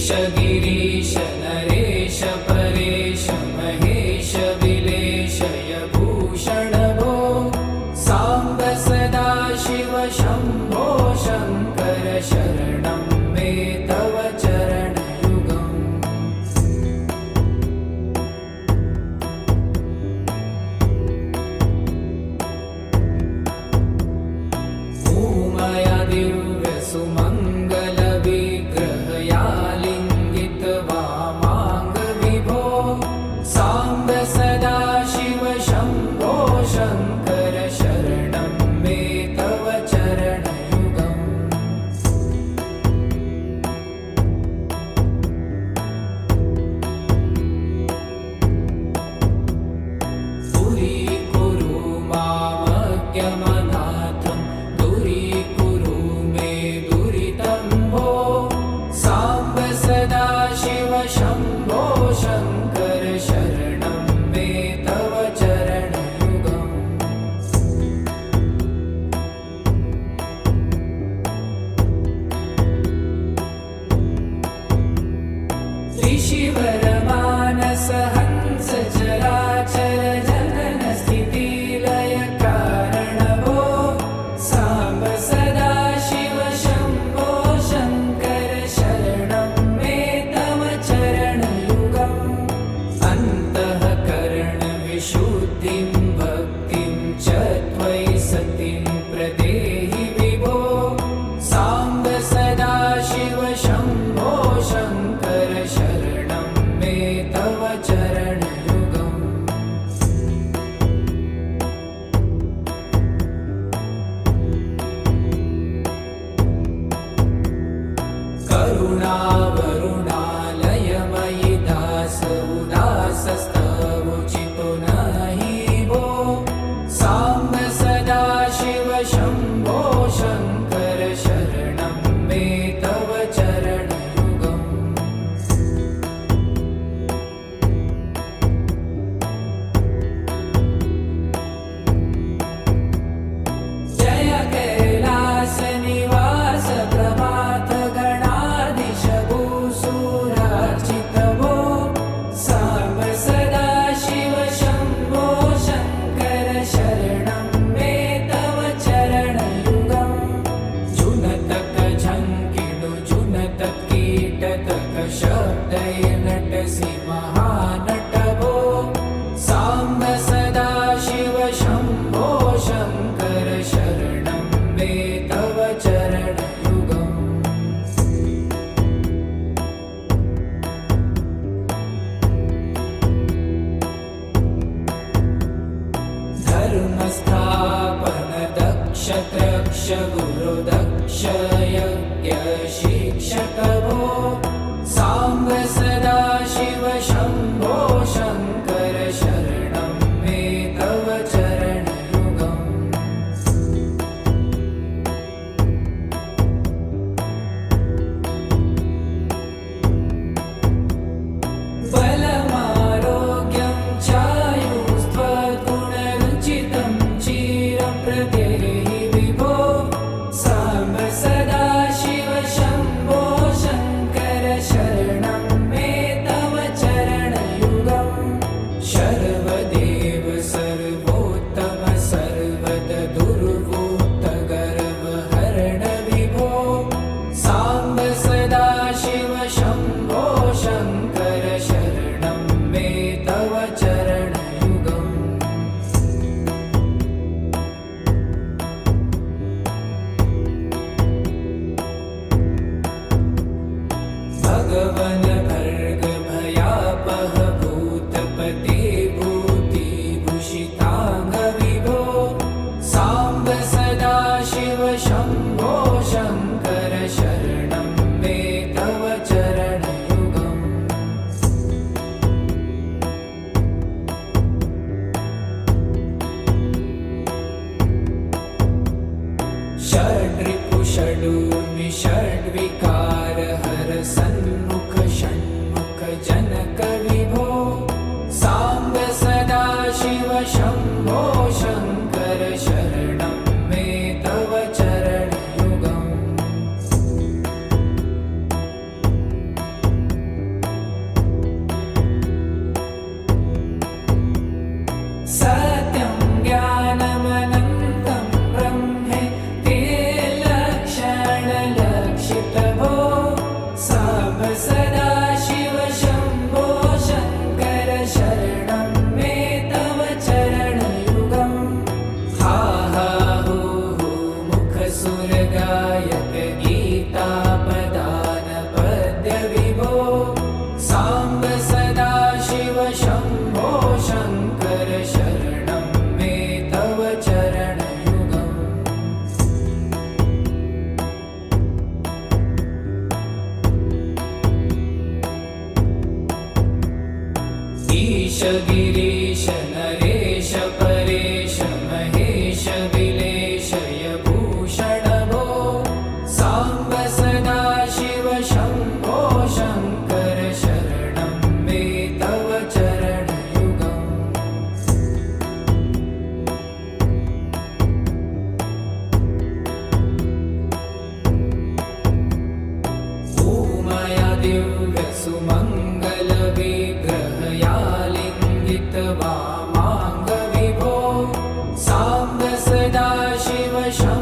गिरीश नरेश परेश महेश विलेशय भूषण भो साम्ब सदा शिव शम्भो शङ्कर शरणं मे तव चरणयुगम् उमया दिव्य सुमङ्गल विग्रहया लिङ्गित वामाङ्ग विभो साम्ब सदा शिव शम्भो शङ्कर शरणं मे तव चरणयुगम् दूरीकुरु मामज्ञमनाथं दूरीकुरु मे दुरितं भो साम्ब सदा शिव शम्भो शङ्कर शरणं मे तव चरणयुगम् ऋषिवर मानस हंस चराचर जनन स्थिति लय कारण भो साम्ब सदा शिव शम्भो शङ्कर शरणं मे तव चरणयुगम् अन्तःकरण विशुद्धिं भक्तिं च त्वयि सतिं प्रदेहि विभो साम्ब सदा शिव शम्भो शङ्कर शरणं मे तव चरणयुगम् करुणावरुणालयमयि दास उदासस्तवोचितो नहि भो साम्ब सदा शिव शम्भो शङ्कर शरणं मे तव चरणयुगम् जय कैलास निवास प्रभात गणाधीश भूसुरार्चित भो साम्ब सदा शिव शम्भो शङ्कर शरणं मे तव चरणयुगम् जुनतक झङ्किणु जुनतक कीटतक शब्दैर्नटसि महानट भो साम्ब सदा शिव शम्भो शङ्कर शरणं मे तव चरणयुगम् धर्मस्थापन दक्ष त्रक्ष गुरु दक्ष यज्ञ शिक्षक भो साम्ब सदा शिव शम्भो शङ्कर शरणं मे तव चरणयुगम् बलमारोग्यं चायुस्त्वगुणरुचितं चिरं प्रदेहि विभो साम्ब सदा शिव शम्भो शङ्कर शरणं मे तव चरणयुगम् शर्वदेव सर्वोत्तम सर्वद दुर्वूत गर्वहरण विभो साम्ब सदा शिव शम्भो शङ्कर शरणं मे तव चरणयुगम् भगवन भर्ग भयापह भूतपते भूतिभूषिताङ्ग विभो साम्ब सदा शिव शम्भो शङ्कर शरणं मे तव चरणयुगम् षड्रिपु षडूर्मि षड्विकार हर सन्मुख षण्मुख जनक विभो साम्ब सदा शिव शम्भो शङ्कर शरणं मे तव चरणयुगम् सत्यं ज्ञानमनन्तं ब्रह्मेति लक्षणलक्षितभो साम्ब सदाशिव शम्भो शङ्कर शरणं मे तव चरणयुगम् हा हा हू हू मुखसुरगायक गीतापदान पद्यविभो साम्ब सदाशिव शम्भो शङ्कर शरणं मे तव चरणयुगम् ईश गिरीश नरेश परेश महेश विलेशय भूषण भो साम्ब सदाशिव शम्भो शङ्कर शरणं मे तव चरणयुगम् उमया दिव्यसुमङ्गलविग्रहया लिङ्गितवामाङ्गविभो साम्ब सदाशिव शम्भो